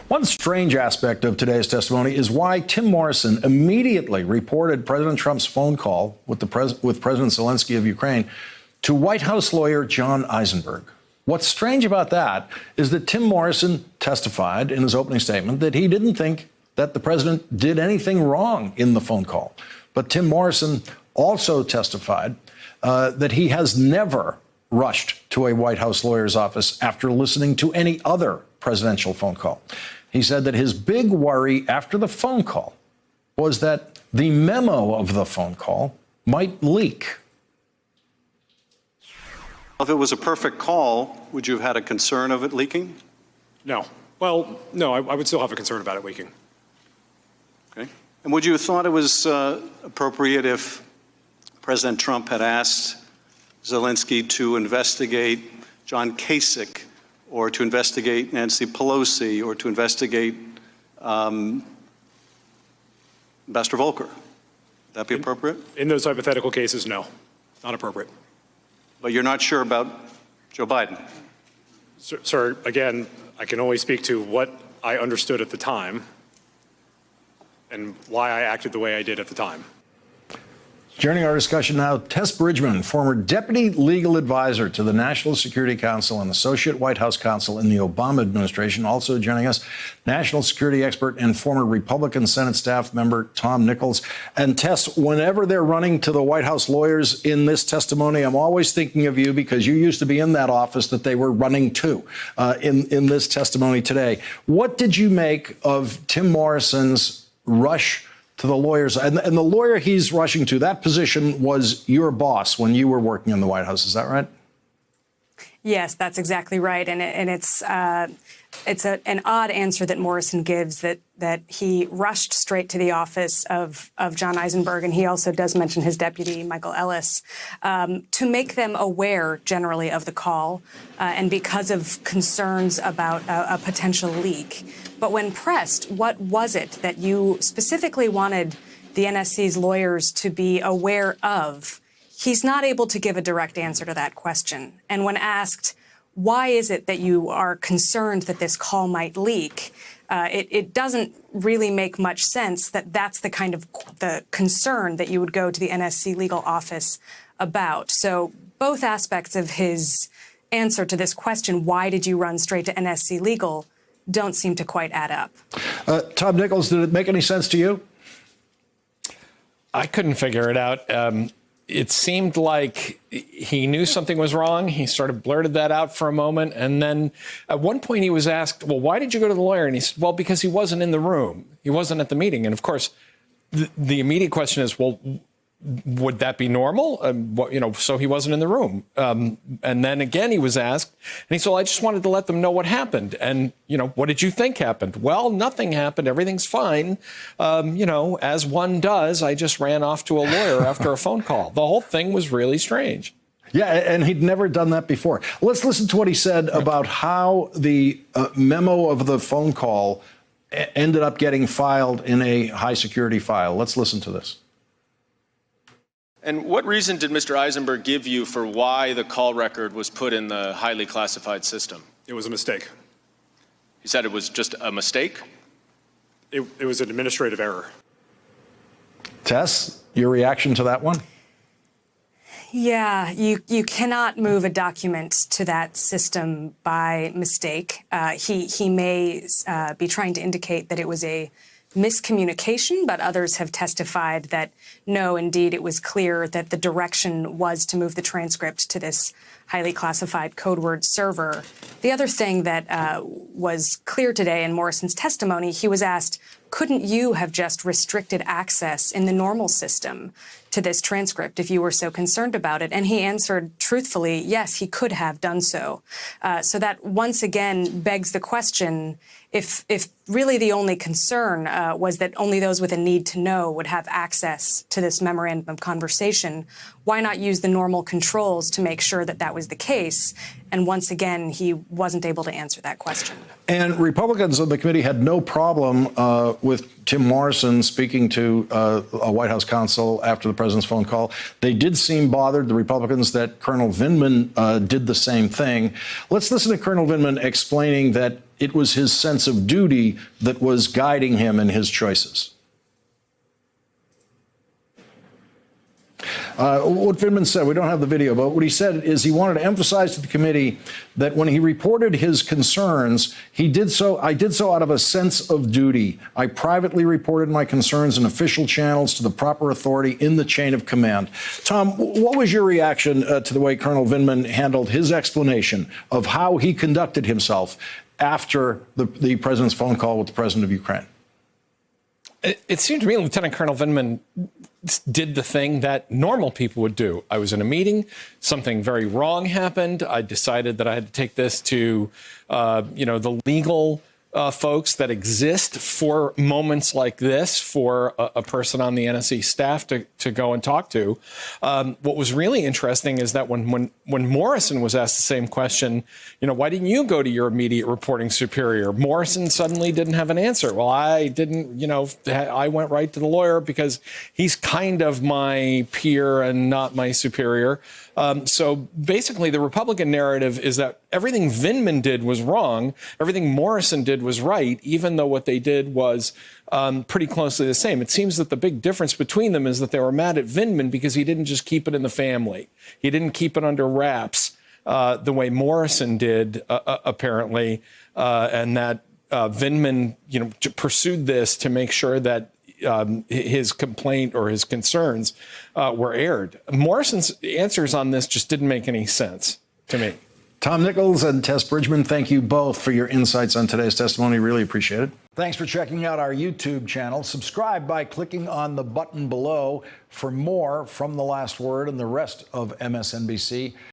One strange aspect of today's testimony is why Tim Morrison immediately reported President Trump's phone call with President Zelensky of Ukraine to White House lawyer John Eisenberg. What's strange about that is that Tim Morrison testified in his opening statement that he didn't think that the president did anything wrong in the phone call. But Tim Morrison also testified that he has never rushed to a White House lawyer's office after listening to any other presidential phone call. He said that his big worry after the phone call was that the memo of the phone call might leak. If it was a perfect call, would you have had a concern of it leaking? No. Well, no, I would still have a concern about it leaking. Okay. And would you have thought it was appropriate if President Trump had asked Zelensky to investigate John Kasich, or to investigate Nancy Pelosi, or to investigate Ambassador Volker? Would that be appropriate? In those hypothetical cases, no, not appropriate. But you're not sure about Joe Biden? Sir, again, I can only speak to what I understood at the time and why I acted the way I did at the time. Joining our discussion now, Tess Bridgman, former deputy legal advisor to the National Security Council and associate White House counsel in the Obama administration. Also joining us, national security expert and former Republican Senate staff member Tom Nichols. And Tess, whenever they're running to the White House lawyers in this testimony, I'm always thinking of you because you used to be in that office that they were running to in this testimony today. What did you make of Tim Morrison's rush to the lawyers? And the lawyer he's rushing to, that position was your boss when you were working in the White House. Is that right? Yes, that's exactly right. And it's an odd answer that Morrison gives, that he rushed straight to the office of John Eisenberg, and he also does mention his deputy, Michael Ellis, to make them aware generally of the call and because of concerns about a potential leak. But when pressed, what was it that you specifically wanted the NSC's lawyers to be aware of? He's not able to give a direct answer to that question. And when asked, why is it that you are concerned that this call might leak, it doesn't really make much sense that that's the kind of the concern that you would go to the NSC legal office about. So both aspects of his answer to this question, why did you run straight to NSC legal, don't seem to quite add up. Tom Nichols, did it make any sense to you? I couldn't figure it out. It seemed like he knew something was wrong. He sort of blurted that out for a moment. And then at one point he was asked, well, why did you go to the lawyer? And he said, well, because he wasn't in the room. He wasn't at the meeting. And of course, the immediate question is, well, would that be normal? So he wasn't in the room. And then again, he was asked, and he said, well, I just wanted to let them know what happened. And, what did you think happened? Well, nothing happened. Everything's fine. As one does, I just ran off to a lawyer after a phone call. The whole thing was really strange. Yeah, and he'd never done that before. Let's listen to what he said about how the memo of the phone call ended up getting filed in a high security file. Let's listen to this. And what reason did Mr. Eisenberg give you for why the call record was put in the highly classified system? It was a mistake. He said it was just a mistake? It was an administrative error. Tess, your reaction to that one? Yeah, you cannot move a document to that system by mistake. He may be trying to indicate that it was a miscommunication, but others have testified that no, indeed, it was clear that the direction was to move the transcript to this highly classified code word server. The other thing that was clear today in Morrison's testimony, he was asked, couldn't you have just restricted access in the normal system to this transcript if you were so concerned about it? And he answered truthfully, yes, he could have done so. So that once again begs the question, if really the only concern was that only those with a need to know would have access to this memorandum of conversation, why not use the normal controls to make sure that that was the case? And once again, he wasn't able to answer that question. And Republicans on the committee had no problem with Tim Morrison speaking to a White House counsel after the president's phone call. They did seem bothered, the Republicans, that Colonel Vindman did the same thing. Let's listen to Colonel Vindman explaining that it was his sense of duty that was guiding him in his choices. What Vindman said, we don't have the video, but what he said is he wanted to emphasize to the committee that when he reported his concerns, I did so out of a sense of duty. I privately reported my concerns in official channels to the proper authority in the chain of command. Tom, what was your reaction to the way Colonel Vindman handled his explanation of how he conducted himself after the president's phone call with the president of Ukraine? It seemed to me Lieutenant Colonel Vindman did the thing that normal people would do. I was in a meeting, something very wrong happened. I decided that I had to take this to, the legal folks that exist for moments like this, for a person on the NSC staff to go and talk to. What was really interesting is that when Morrison was asked the same question, why didn't you go to your immediate reporting superior? Morrison suddenly didn't have an answer. Well, I didn't, I went right to the lawyer because he's kind of my peer and not my superior. So basically, the Republican narrative is that everything Vindman did was wrong. Everything Morrison did was right, even though what they did was pretty closely the same. It seems that the big difference between them is that they were mad at Vindman because he didn't just keep it in the family. He didn't keep it under wraps the way Morrison did, apparently, and that Vindman, pursued this to make sure that his complaint or his concerns were aired. Morrison's answers on this just didn't make any sense to me. Tom Nichols and Tess Bridgman, thank you both for your insights on today's testimony. Really appreciate it. Thanks for checking out our YouTube channel. Subscribe by clicking on the button below for more from The Last Word and the rest of MSNBC.